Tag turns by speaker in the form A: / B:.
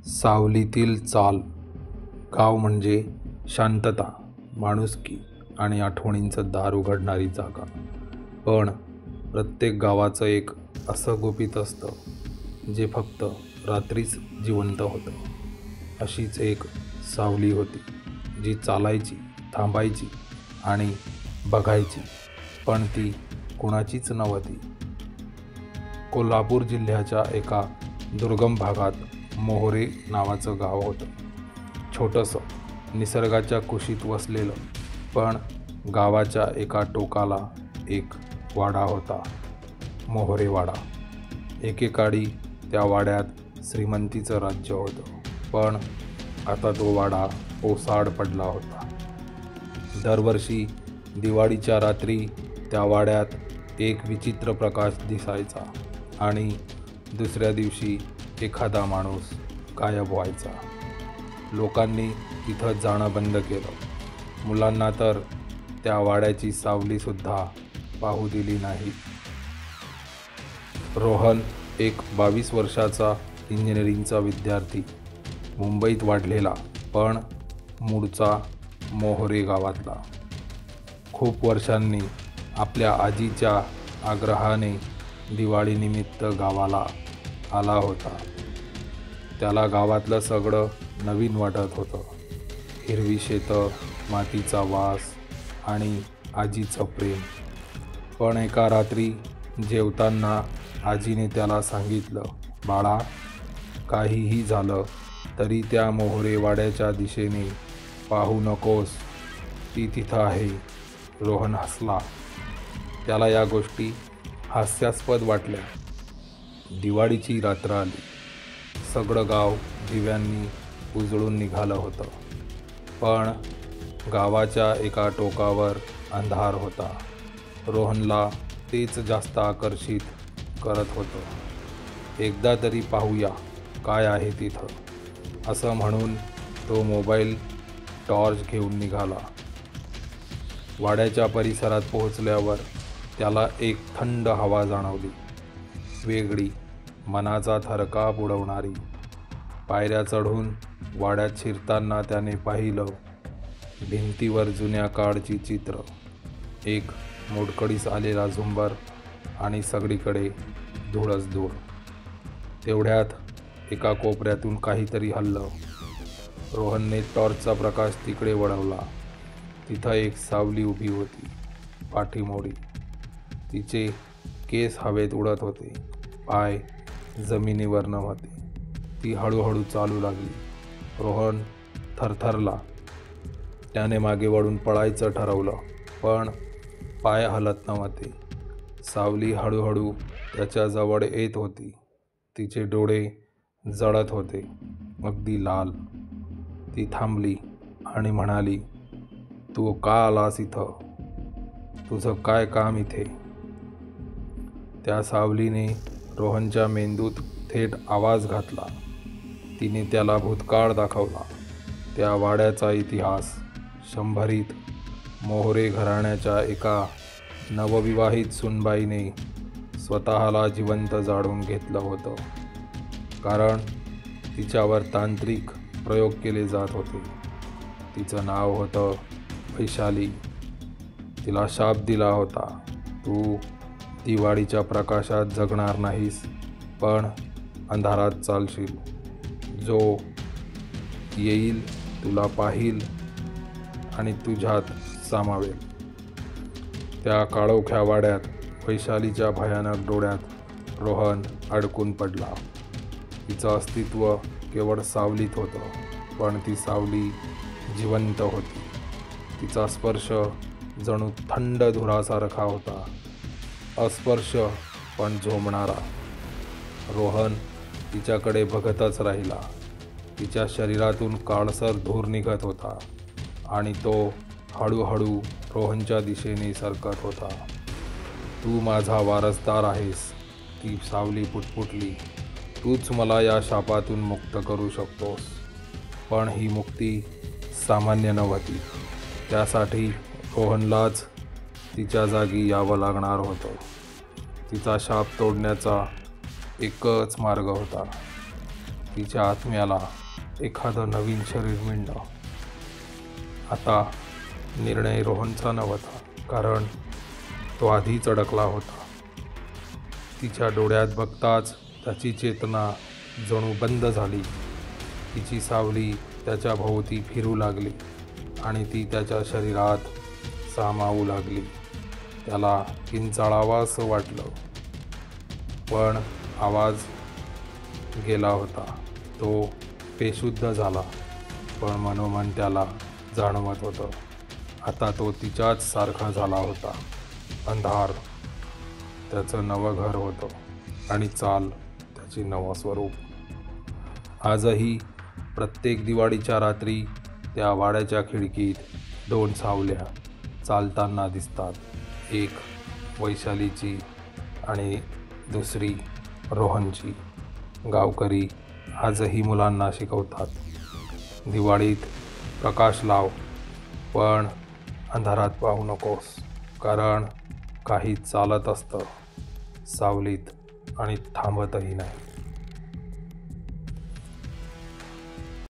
A: सावलीतील चाल. गाव म्हणजे शांतता, माणुसकी आणि आठवणींचं दार उघडणारी जागा. पण प्रत्येक गावाचं एक असं गुपित असतं जे फक्त रात्रीच जिवंत होतं. अशीच एक सावली होती जी चालायची, थांबायची आणि बघायची, पण ती कुणाचीच नव्हती. कोल्हापूर जिल्ह्याच्या एका दुर्गम भागात मोहोरे नावाचं गाव होतं. छोटंसं, निसर्गाच्या कुशीत वसलेलं. पण गावाच्या एका टोकाला एक वाडा होता, मोहोरे वाडा. एकेकाळी त्या वाड्यात श्रीमंतीचं राज्य होतं, पण आता तो वाडा ओसाड पडला होता. दरवर्षी दिवाळीच्या रात्री त्या वाड्यात एक विचित्र प्रकाश दिसायचा आणि दुसऱ्या दिवशी एखादा माणूस गायब व्हायचा. लोकांनी तिथं जाणं बंद केलं. मुलांना तर त्या वाड्याची सावलीसुद्धा पाहू दिली नाही. रोहन एक 22 वर्षाचा इंजिनिअरिंगचा विद्यार्थी, मुंबईत वाढलेला, पण मूळचा मोहोरे गावातला. खूप वर्षांनी आपल्या आजीच्या आग्रहाने दिवाळीनिमित्त गावाला आला होता. त्याला गावातलं सगळं नवीन वाटत होतं. हिरवी शेतं, मातीचा वास आणि आजीचं प्रेम. पण एका रात्री जेवताना आजीने त्याला सांगितलं, बाळा, काहीही झालं तरी त्या मोहोरे वाड्याच्या दिशेने पाहू नकोस, ती तिथं आहे. रोहन हसला. त्याला या गोष्टी हास्यास्पद वाटल्या. दिवाळीची रात्र आली. सगळं गाव दिव्यांनी उजळून निघालं होतं, पण गावाच्या एका टोकावर अंधार होता. रोहनला तेच जास्त आकर्षित करत होतं. एकदा तरी पाहूया काय आहे तिथं, असं म्हणून तो मोबाईल टॉर्च घेऊन निघाला. वाड्याच्या परिसरात पोहोचल्यावर त्याला एक थंड हवा जाणवली, वेगळी, मनाचा थरकाप उडवणारी. पायऱ्या चढून वाड्यात शिरताना त्याने पाहिलं, भिंतीवर जुन्या काळची चित्र, एक मोडकळीस आलेला झुंबर आणि सगळीकडे धूळच धूळ. तेवढ्यात एका कोपऱ्यातून काहीतरी हललं. रोहनने टॉर्चचा प्रकाश तिकडे वळवला. तिथं एक सावली उभी होती, पाठीमोडी. तिचे केस हवेत उडत होते, पाय जमिनीवर नव्हते. ती हळूहळू चालू लागली. रोहन थरथरला. त्याने मागे वळून पळायचं ठरवलं, पण पाय हलत नव्हते. सावली हळूहळू त्याच्या जवळ येत होती. तिचे डोळे जळत होते, अगदी लाल. ती थांबली आणि म्हणाली, तू का आलास इथं? तुझं काय काम इथे? त्या सावलीने रोहनच्या मेंदूत थेट आवाज घातला. तिने त्याला भूतकाळ दाखवला, त्या वाड्याचा इतिहास. शंभरीत मोहोरे घराण्याच्या एका नवविवाहित सूनबाईने स्वतःला जिवंत जाळून घेतलं होतं, कारण तिच्यावर तांत्रिक प्रयोग केले जात होते. तिचं नाव होतं वैशाली. तिला शाप दिला होता, तू दिवाळीच्या प्रकाशात जगणार नाहीस, पण अंधारात चालशील. जो येईल तुला पाहील आणि तुझ्यात सामावेल. त्या काळोख्या वाड्यात वैशालीच्या भयानक डोळ्यात रोहन अडकून पडला. तिचं अस्तित्व केवळ सावलीत होतं, पण ती सावली जिवंत होती. तिचा स्पर्श जणू थंड धुरासारखा होता, अस्पर्श पण झोंबणारा. रोहन तिच्याकडे बघतच राहिला. तिच्या शरीरातून काळसर धूर निघत होता आणि तो हळूहळू रोहनच्या दिशेने सरकत होता. तू माझा वारसदार आहेस, ती सावली पुटपुटली. तूच मला या शापातून मुक्त करू शकतोस. पण ही मुक्ती सामान्य नव्हती. त्यासाठी रोहनलाच तिच्या जागी यावं लागणार होतं. तिचा शाप तोडण्याचा एकच मार्ग होता, तिच्या आत्म्याला एखादं नवीन शरीर मिळणं. आता निर्णय रोहनचा नव्हता, कारण तो आधीच अडकला होता. तिच्या डोळ्यात बघताच त्याची चेतना जणू बंद झाली. तिची सावली त्याच्या भोवती फिरू लागली आणि ती त्याच्या शरीरात सामावू लागली. त्याला किंचाळावंसं वाटलं, पण आवाज गेला होता. तो बेशुद्ध झाला, पण मनोमन त्याला जाणवत होतं. आता तो तिच्याच सारखा झाला होता. अंधार त्याचं नवं घर होतं आणि चाल त्याची नवं स्वरूप. आजही प्रत्येक दिवाळीच्या रात्री त्या वाड्याच्या खिडकीत 2 सावल्या चालताना दिसतात. एक वैशालीची आणि दुसरी रोहनची. गावकरी आजही मुलांना शिकवतात, दिवाळीत प्रकाश लाव, पण अंधारात पाहू नकोस, कारण काही चालत असतं सावलीत आणि थांबतही नाही.